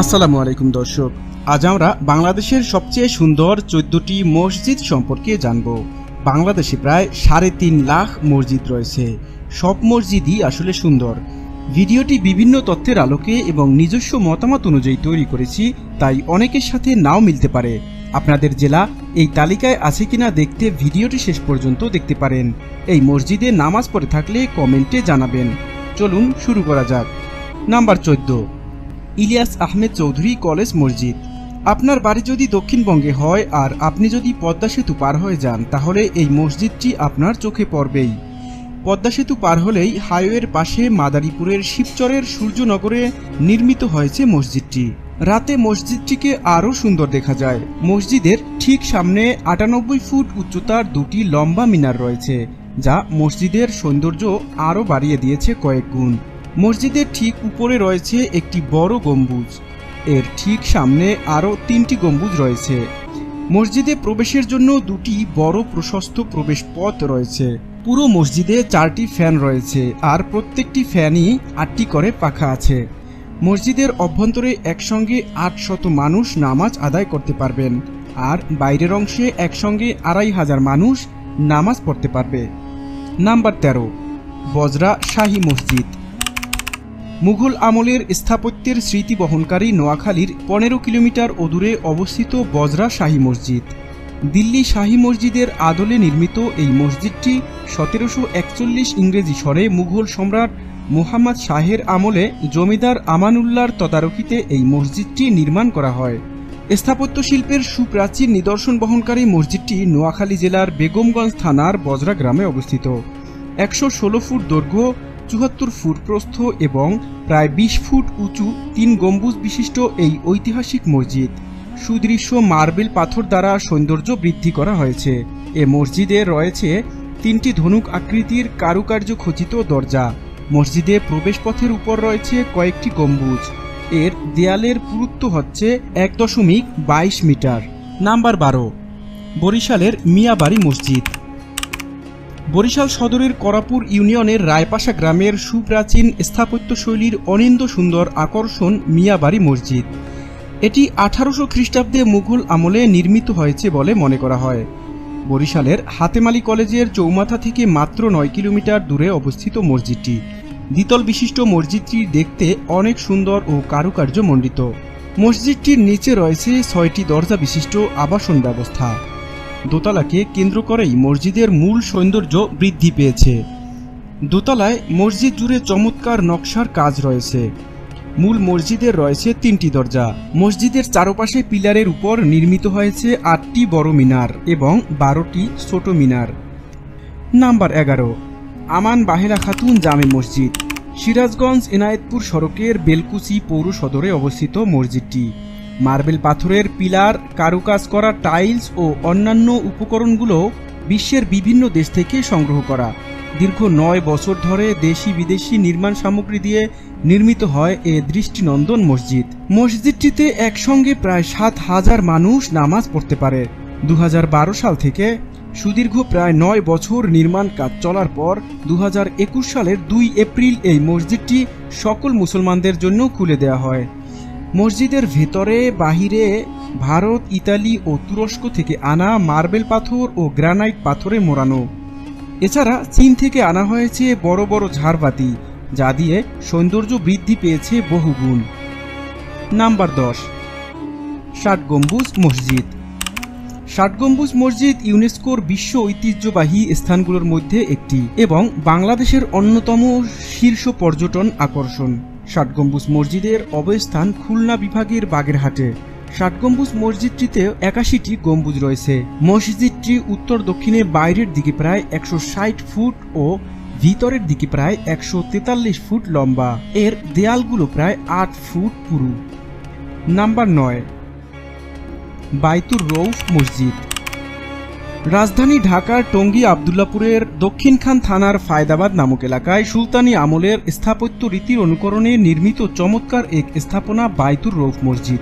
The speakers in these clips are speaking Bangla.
আসসালামু আলাইকুম দর্শক, আজ আমরা বাংলাদেশের সবচেয়ে সুন্দর 14টি মসজিদ সম্পর্কে জানব। বাংলাদেশে প্রায় 3.5 লাখ মসজিদ রয়েছে। সব মসজিদই আসলে সুন্দর। ভিডিওটি বিভিন্ন তথ্যের আলোকে এবং নিজস্ব মতামত অনুযায়ী তৈরি করেছি, তাই অনেকের সাথে নাও মিলতে পারে। আপনাদের জেলা এই তালিকায় আছে কিনা দেখতে ভিডিওটি শেষ পর্যন্ত দেখতে পারেন। এই মসজিদে নামাজ পড়ে থাকলে কমেন্টে জানাবেন। চলুন শুরু করা যাক। নাম্বার 14, ইলিয়াস আহমেদ চৌধুরী কলেজ মসজিদ। আপনার বাড়ি যদি দক্ষিণবঙ্গে হয় আর আপনি যদি পদ্মা সেতু পার হয়ে যান, তাহলে এই মসজিদটি আপনার চোখে পড়বেই। পদ্মা সেতু পার হলেই হাইওয়ের পাশে মাদারীপুরের শিবচরের সূর্যনগরে নির্মিত হয়েছে মসজিদটি। রাতে মসজিদটিকে আরও সুন্দর দেখা যায়। মসজিদের ঠিক সামনে 98 ফুট উচ্চতার দুটি লম্বা মিনার রয়েছে, যা মসজিদের সৌন্দর্য আরও বাড়িয়ে দিয়েছে কয়েক গুণ। মসজিদের ঠিক উপরে রয়েছে একটি বড় গম্বুজ। এর ঠিক সামনে আরও 3টি গম্বুজ রয়েছে। মসজিদে প্রবেশের জন্য দুটি বড় প্রশস্ত প্রবেশ পথ রয়েছে। পুরো মসজিদে 4টি ফ্যান রয়েছে, আর প্রত্যেকটি ফ্যানই 8টি করে পাখা আছে। মসজিদের অভ্যন্তরে একসঙ্গে 800 মানুষ নামাজ আদায় করতে পারবেন, আর বাইরের অংশে একসঙ্গে 2500 মানুষ নামাজ পড়তে পারবে। নাম্বার 13, বজরা শাহী মসজিদ। মুঘল আমলের স্থাপত্যের স্মৃতি বহনকারী নোয়াখালীর 15 কিলোমিটার অদূরে অবস্থিত বজরা শাহী মসজিদ। দিল্লি শাহী মসজিদের আদলে নির্মিত এই মসজিদটি 1741 ইংরেজি সনে মুঘল সম্রাট মুহাম্মদ শাহের আমলে জমিদার আমানুল্লাহর তদারকিতে এই মসজিদটি নির্মাণ করা হয়। স্থাপত্য শিল্পের সুপ্রাচীন নিদর্শন বহনকারী মসজিদটি নোয়াখালী জেলার বেগমগঞ্জ থানার বজরা গ্রামে অবস্থিত। 116 ফুট দৈর্ঘ্য, 74 ফুট প্রস্থ এবং প্রায় 20 ফুট উঁচু 3 গম্বুজ বিশিষ্ট এই ঐতিহাসিক মসজিদ সুদৃশ্য মার্বেল পাথর দ্বারা সৌন্দর্য বৃদ্ধি করা হয়েছে। এ মসজিদে রয়েছে 3টি ধনুক আকৃতির কারুকার্য খচিত দরজা। মসজিদে প্রবেশপথের উপর রয়েছে কয়েকটি গম্বুজ। এর দেয়ালের পুরুত্ব হচ্ছে 1.22 মিটার। নাম্বার 12, বরিশালের মিয়াবাড়ি মসজিদ। বরিশাল সদরের করাপুর ইউনিয়নের রায়পাশা গ্রামের সুপ্রাচীন স্থাপত্যশৈলীর অনিন্দ্য সুন্দর আকর্ষণ মিয়াবাড়ি মসজিদ। এটি 1800 খ্রিস্টাব্দে মুঘল আমলে নির্মিত হয়েছে বলে মনে করা হয়। বরিশালের হাতেমালি কলেজের চৌমাথা থেকে মাত্র 9 কিলোমিটার দূরে অবস্থিত মসজিদটি। দ্বিতল বিশিষ্ট মসজিদটি দেখতে অনেক সুন্দর ও কারুকার্যমণ্ডিত। মসজিদটির নিচে রয়েছে 6টি দরজা বিশিষ্ট আবাসন ব্যবস্থা। দোতলাকে কেন্দ্র করেই মসজিদের মূল সৌন্দর্য বৃদ্ধি পেয়েছে। দোতলায় মসজিদ জুড়ে চমৎকার নকশার কাজ রয়েছে। মূল মসজিদের রয়েছে 3টি দরজা। মসজিদের চারপাশে পিলারের উপর নির্মিত হয়েছে 8টি বড় মিনার এবং 12টি ছোট মিনার। নাম্বার 11, আমান বাহেরা খাতুন জামে মসজিদ। সিরাজগঞ্জ এনায়েতপুর সড়কের বেলকুচি পৌর সদরে অবস্থিত মসজিদটি। মার্বেল পাথরের পিলার, কারুকাজ করা টাইলস ও অন্যান্য উপকরণগুলো বিশ্বের বিভিন্ন দেশ থেকে সংগ্রহ করা। দীর্ঘ 9 বছর ধরে দেশি বিদেশি নির্মাণ সামগ্রী দিয়ে নির্মিত হয় এ দৃষ্টিনন্দন মসজিদ। মসজিদটিতে একসঙ্গে প্রায় 7000 মানুষ নামাজ পড়তে পারে। 2012 সাল থেকে সুদীর্ঘ প্রায় 9 বছর নির্মাণ কাজ চলার পর 2021 সালের 2 এপ্রিল এই মসজিদটি সকল মুসলমানদের জন্য খুলে দেওয়া হয়। মসজিদের ভেতরে বাহিরে ভারত, ইতালি ও তুরস্ক থেকে আনা মার্বেল পাথর ও গ্রানাইট পাথরে মোড়ানো। এছাড়া চীন থেকে আনা হয়েছে বড় বড় ঝাড়বাতি, যা দিয়ে সৌন্দর্য বৃদ্ধি পেয়েছে বহুগুণ। নাম্বার 10, 60 গম্বুজ মসজিদ। 60 গম্বুজ মসজিদ ইউনেস্কোর বিশ্ব ঐতিহ্যবাহী স্থানগুলোর মধ্যে একটি এবং বাংলাদেশের অন্যতম শীর্ষ পর্যটন আকর্ষণ। 60 গম্বুজ মসজিদের অবস্থান খুলনা বিভাগের বাগেরহাটে। 60 গম্বুজ মসজিদটিতে 81টি গম্বুজ রয়েছে। মসজিদটি উত্তর দক্ষিণে বাইরের দিকে প্রায় 160 ফুট ও ভিতরের দিকে প্রায় 143 ফুট লম্বা। এর দেয়ালগুলো প্রায় 8 ফুট পুরু। নাম্বার 9, বাইতুর রৌফ মসজিদ। রাজধানী ঢাকার টঙ্গী আবদুল্লাপুরের দক্ষিণখান থানার ফায়দাবাদ নামক এলাকায় সুলতানি আমলের স্থাপত্য রীতির অনুকরণে নির্মিত চমৎকার এক স্থাপনা বাইতুর রৌফ মসজিদ।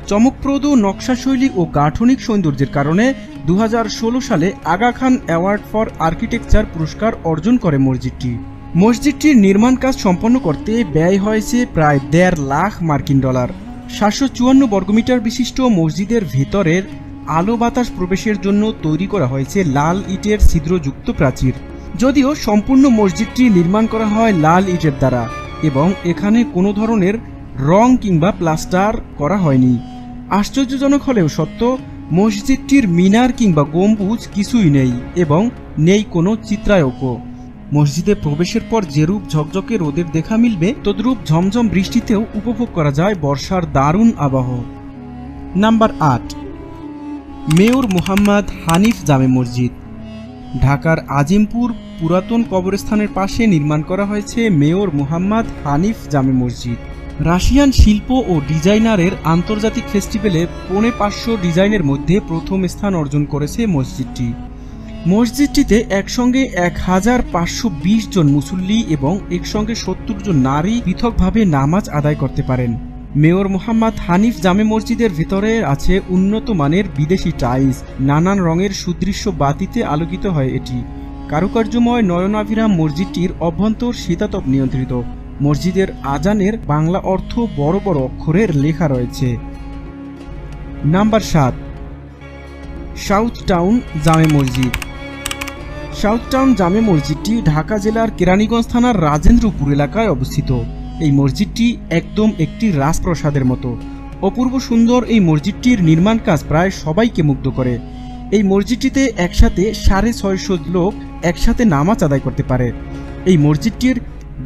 চমকপ্রদ নকশাশৈলী ও গাঠনিক সৌন্দর্যের কারণে 2016 সালে Aga Khan award for architecture পুরস্কার অর্জন করে মসজিদটি। মসজিদটির নির্মাণ কাজ সম্পন্ন করতে ব্যয় হয়েছে প্রায় 1.5 লাখ মার্কিন ডলার। 754 বর্গমিটার বিশিষ্ট মসজিদের ভেতরের আলো বাতাস প্রবেশের জন্য তৈরি করা হয়েছে লাল ইটের ছিদ্রযুক্ত প্রাচীর। যদিও সম্পূর্ণ মসজিদটি নির্মাণ করা হয় লাল ইটের দ্বারা এবং এখানে কোনো ধরনের রং কিংবা প্লাস্টার করা হয়নি। আশ্চর্যজনক হলেও সত্য, মসজিদটির মিনার কিংবা গম্বুজ কিছুই নেই এবং নেই কোনো চিত্রায়কও। মসজিদে প্রবেশের পর যেরূপ ঝকঝকে রোদের দেখা মিলবে, তদ্রূপ ঝমঝম বৃষ্টিতেও উপভোগ করা যায় বর্ষার দারুণ আবহ। নাম্বার 8, মেয়র মোহাম্মদ হানিফ জামে মসজিদ। ঢাকার আজিমপুর পুরাতন কবরস্থানের পাশে নির্মাণ করা হয়েছে মেয়র মোহাম্মদ হানিফ জামে মসজিদ। রাশিয়ান শিল্প ও ডিজাইনারের আন্তর্জাতিক ফেস্টিভ্যালে ৫৫০ ডিজাইনের মধ্যে প্রথম স্থান অর্জন করেছে মসজিদটি। মসজিদটিতে একসঙ্গে ১৫২০ জন মুসল্লি এবং একসঙ্গে ৭০ জন নারী পৃথকভাবে নামাজ আদায় করতে পারেন। মেয়র মোহাম্মদ হানিফ জামে মসজিদের ভিতরে আছে উন্নত মানের বিদেশি টাইলস, নানান রঙের সুদৃশ্য বাতিতে আলোকিত হয় এটি। কারুকার্যময় নয়নাভিরাম মসজিদটির অভ্যন্তর শীতাতপ নিয়ন্ত্রিত। মসজিদের আজানের বাংলা অর্থ বড় বড় অক্ষরের লেখা রয়েছে। নাম্বার 7, সাউথ টাউন জামে মসজিদ। সাউথ টাউন জামে মসজিদটি ঢাকা জেলার কেরানীগঞ্জ থানার রাজেন্দ্রপুর এলাকায় অবস্থিত। এই মসজিদটি একদম একটি রাজপ্রাসাদের মতো। অপূর্ব সুন্দর এই মসজিদটির নির্মাণ কাজ প্রায় সবাইকে মুগ্ধ করে। এই মসজিদটিতে একসাথে 650 লোক একসাথে নামাজ আদায় করতে পারে। এই মসজিদটির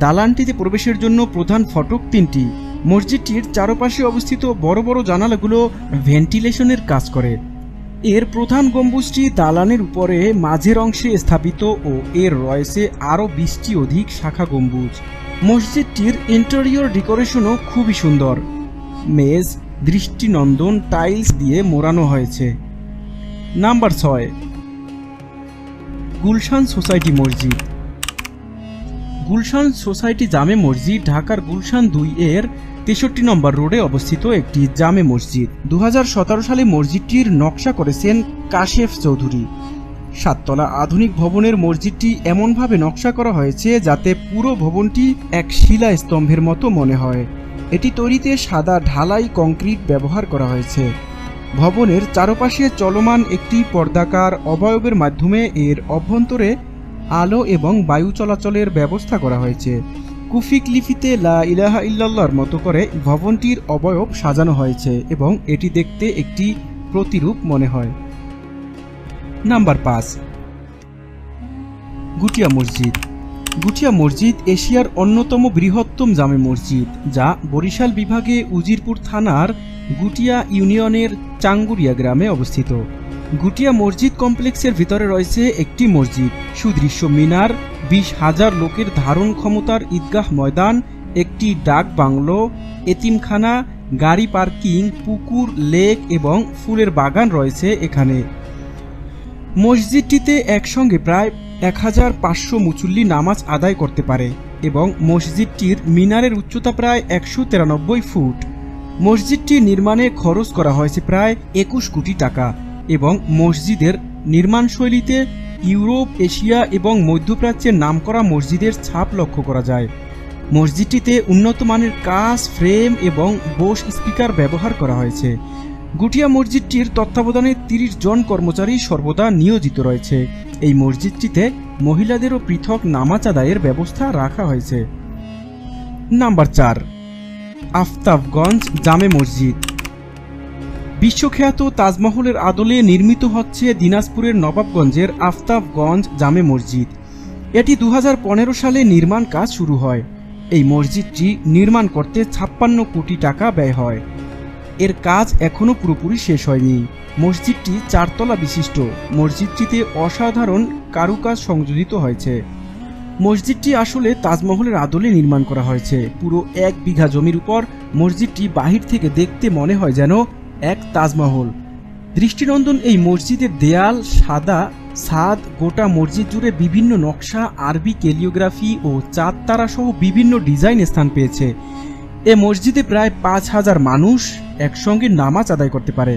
দালানটিতে প্রবেশের জন্য প্রধান ফটক 3টি। মসজিদটির চারপাশে অবস্থিত বড় বড় জানালাগুলো ভেন্টিলেশনের কাজ করে। এর প্রধান গম্বুজটি দালানের উপরে মাঝের অংশে স্থাপিত ও এর রয়েছে আরও 20টি অধিক শাখা গম্বুজ। মসজিদটির ইন্টেরিয়র ডেকোরেশনও খুবই সুন্দর। মেজ দৃষ্টিনন্দন টাইলস দিয়ে মোড়ানো হয়েছে। নাম্বার 6, গুলশান সোসাইটি মসজিদ। গুলশান সোসাইটি জামে মসজিদ ঢাকার গুলশান 2 এর 63 নম্বর রোডে অবস্থিত একটি জামে মসজিদ। 2017 সালে মসজিদটির নকশা করেছেন কাশেফ চৌধুরী। 7 তলা আধুনিক ভবনের মসজিদটি এমনভাবে নকশা করা হয়েছে যাতে পুরো ভবনটি এক শিলা স্তম্ভের মতো মনে হয়। এটি তৈরিতে সাদা ঢালাই কংক্রিট ব্যবহার করা হয়েছে। ভবনের চারপাশে চলমান একটি পর্দাকার অবয়বের মাধ্যমে এর অভ্যন্তরে আলো এবং বায়ু চলাচলের ব্যবস্থা করা হয়েছে। কুফিক লিপিতে লা ইলাহা ইল্লাল্লাহর মতো করে ভবনটির অবয়ব সাজানো হয়েছে এবং এটি দেখতে একটি প্রতিরূপ মনে হয়। নাম্বার 5, গুটিয়া মসজিদ। গুটিয়া মসজিদ এশিয়ার অন্যতম বৃহত্তম জামে মসজিদ, যা বরিশাল বিভাগে উজিরপুর থানার গুটিয়া ইউনিয়নের চাঙ্গুরিয়া গ্রামে অবস্থিত। গুটিয়া মসজিদ কমপ্লেক্সের ভিতরে রয়েছে একটি মসজিদ, সুদৃশ্য মিনার, 20,000 লোকের ধারণ ক্ষমতার ঈদগাহ ময়দান, একটি ডাক বাংলো, এতিমখানা, গাড়ি পার্কিং, পুকুর, লেক এবং ফুলের বাগান রয়েছে এখানে। মসজিদটিতে একসঙ্গে প্রায় 1500 মুসল্লি নামাজ আদায় করতে পারে এবং মসজিদটির মিনারের উচ্চতা প্রায় 193 ফুট। মসজিদটি নির্মাণে খরচ করা হয়েছে প্রায় 21 কোটি টাকা এবং মসজিদের নির্মাণশৈলীতে ইউরোপ, এশিয়া এবং মধ্যপ্রাচ্যের নামকরা মসজিদের ছাপ লক্ষ্য করা যায়। মসজিদটিতে উন্নত মানের কাচ, ফ্রেম এবং বোস স্পিকার ব্যবহার করা হয়েছে। গুটিয়া মসজিদটির তত্ত্বাবধানে 30 জন কর্মচারী সর্বদা নিয়োজিত রয়েছে। এই মসজিদটিতে মহিলাদেরও পৃথক নামাজ আদায়ের ব্যবস্থা রাখা হয়েছে। নাম্বার 4, আফতাবগঞ্জ জামে মসজিদ। বিশ্বখ্যাত তাজমহলের আদলে নির্মিত হচ্ছে দিনাজপুরের নবাবগঞ্জের আফতাবগঞ্জ জামে মসজিদ। এটি 2015 সালে নির্মাণ কাজ শুরু হয়। এই মসজিদটি নির্মাণ করতে 56 কোটি টাকা ব্যয় হয়। এর কাজ এখনও পুরোপুরি শেষ হয়নি। মসজিদটি 4 তলা বিশিষ্ট। মসজিদটিতে অসাধারণ কারুকাজ সংযোজিত হয়েছে। মসজিদটি আসলে তাজমহলের আদলে নির্মাণ করা হয়েছে। পুরো 1 বিঘা জমির উপর মসজিদটি বাহির থেকে দেখতে মনে হয় যেন এক তাজমহল। দৃষ্টিনন্দন এই মসজিদের দেয়াল, সাদা ছাদ, গোটা মসজিদ জুড়ে বিভিন্ন নকশা, আরবি ক্যালিওগ্রাফি ও চাঁদ তারা সহ বিভিন্ন ডিজাইন স্থান পেয়েছে। এ মসজিদে প্রায় 5000 মানুষ একসঙ্গে নামাজ আদায় করতে পারে।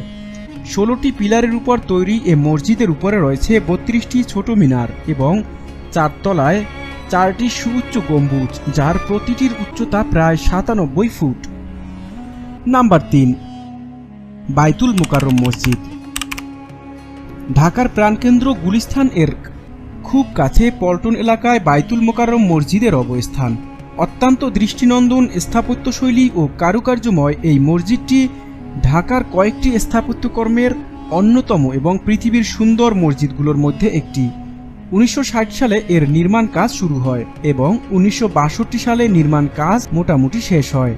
16টি পিলারের উপর তৈরি এ মসজিদের উপরে রয়েছে 32টি ছোট মিনার এবং 4 তলায় 4টি সুউচ্চ গম্বুজ, যার প্রতিটির উচ্চতা প্রায় 97 ফুট। নাম্বার 3, বাইতুল মোকাররম মসজিদ। ঢাকার প্রাণকেন্দ্র গুলিস্তান এর খুব কাছে পল্টন এলাকায় বাইতুল মোকাররম মসজিদের অবস্থান। অত্যন্ত দৃষ্টিনন্দন স্থাপত্যশৈলী ও কারুকার্যময় এই মসজিদটি ঢাকার কয়েকটি স্থাপত্যকর্মের অন্যতম এবং পৃথিবীর সুন্দর মসজিদগুলোর মধ্যে একটি। 1960 সালে এর নির্মাণ কাজ শুরু হয় এবং 1962 সালে নির্মাণ কাজ মোটামুটি শেষ হয়।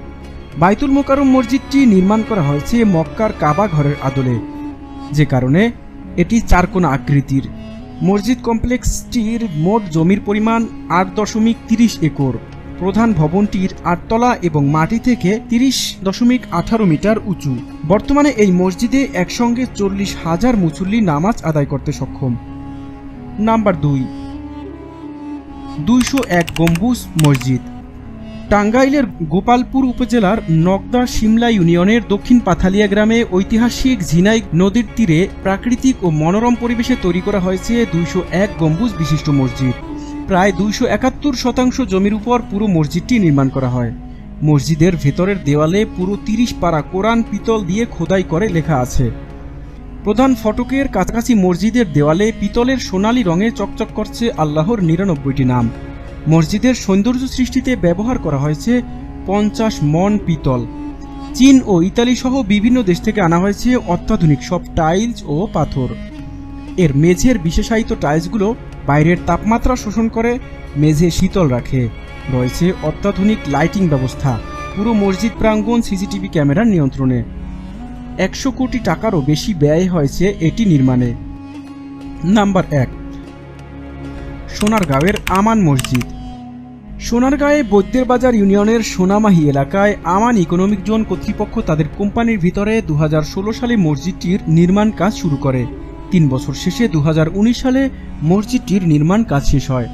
বাইতুল মোকাররম মসজিদটি নির্মাণ করা হয়েছে মক্কার কাবা ঘরের আদলে, যে কারণে এটি চারকোনা আকৃতির। মসজিদ কমপ্লেক্সটির মোট জমির পরিমাণ 8.30 একর। প্রধান ভবনটির 8 তলা এবং মাটি থেকে 30.18 মিটার উঁচু। বর্তমানে এই মসজিদে একসঙ্গে 40,000 মুসল্লি নামাজ আদায় করতে সক্ষম। নাম্বার 2, 201 গম্বুজ মসজিদ। টাঙ্গাইলের গোপালপুর উপজেলার নগদা শিমলা ইউনিয়নের দক্ষিণ পাথালিয়া গ্রামে ঐতিহাসিক ঝিনাই নদীর তীরে প্রাকৃতিক ও মনোরম পরিবেশে তৈরি করা হয়েছে 201 গম্বুজ বিশিষ্ট মসজিদ। প্রায় 271% জমির উপর পুরো মসজিদটি নির্মাণ করা হয়। মসজিদের ভেতরের দেওয়ালে পুরো 30 পারা কোরআন পিতল দিয়ে খোদাই করে লেখা আছে। প্রধান ফটকের কাছাকাছি মসজিদের দেওয়ালে পিতলের সোনালী রঙে চকচক করছে আল্লাহর 99টি নাম। মসজিদের সৌন্দর্য সৃষ্টিতে ব্যবহার করা হয়েছে 50 মণ পিতল। চীন ও ইতালি সহ বিভিন্ন দেশ থেকে আনা হয়েছে অত্যাধুনিক সব টাইলস ও পাথর। এর মেঝের বিশেষায়িত টাইলসগুলো বাইরের তাপমাত্রা শোষণ করে মেঝে শীতল রাখে। রয়েছে অত্যাধুনিক লাইটিং ব্যবস্থা। পুরো মসজিদ প্রাঙ্গণ সিসিটিভি ক্যামেরার নিয়ন্ত্রণে। 100 কোটি টাকারও বেশি ব্যয় হয়েছে এটি নির্মাণে। নাম্বার 1, সোনারগাঁওয়ের আমান মসজিদ। সোনারগাঁয়ে বৈদ্যের বাজার ইউনিয়নের সোনামাহি এলাকায় আমান ইকোনমিক জোন কর্তৃপক্ষ তাদের কোম্পানির ভিতরে 2016 সালে মসজিদটির নির্মাণ কাজ শুরু করে। 3 বছর শেষে 2019 সালে মসজিদটির নির্মাণ কাজ শেষ হয়।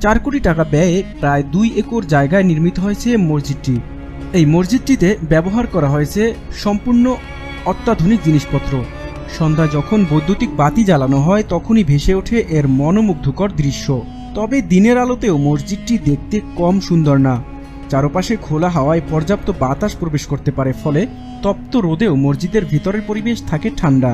4 কোটি টাকা ব্যয়ে প্রায় 2 একর জায়গায় নির্মিত হয়েছে মসজিদটি। এই মসজিদটিতে ব্যবহার করা হয়েছে সম্পূর্ণ অত্যাধুনিক জিনিসপত্র। সন্ধ্যা যখন বৈদ্যুতিক বাতি জ্বালানো হয় তখনই ভেসে ওঠে এর মনোমুগ্ধকর দৃশ্য। তবে দিনের আলোতেও মসজিদটি দেখতে কম সুন্দর না। চারপাশে খোলা হাওয়ায় পর্যাপ্ত বাতাস প্রবেশ করতে পারে, ফলে তপ্ত রোদেও মসজিদের ভিতরের পরিবেশ থাকে ঠান্ডা।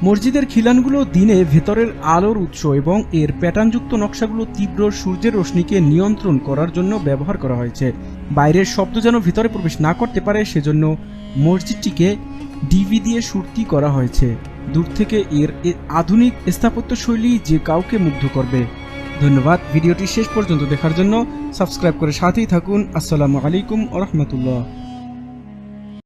মসজিদের খিলানগুলো দিনে ভেতরের আলোর উৎস এবং এর প্যাটার্নযুক্ত নকশাগুলো তীব্র সূর্যের রশ্মিকে নিয়ন্ত্রণ করার জন্য ব্যবহার করা হয়েছে। বাইরের শব্দ যেন ভিতরে প্রবেশ না করতে পারে সেজন্য মসজিদটিকে ডিভি দিয়ে সুরতি করা হয়েছে। দূর থেকে এর আধুনিক স্থাপত্যশৈলী যে কাউকে মুগ্ধ করবে। ধন্যবাদ ভিডিওটি শেষ পর্যন্ত দেখার জন্য। সাবস্ক্রাইব করে সাথেই থাকুন। আসসালামু আলাইকুম ওয়া রাহমাতুল্লাহ।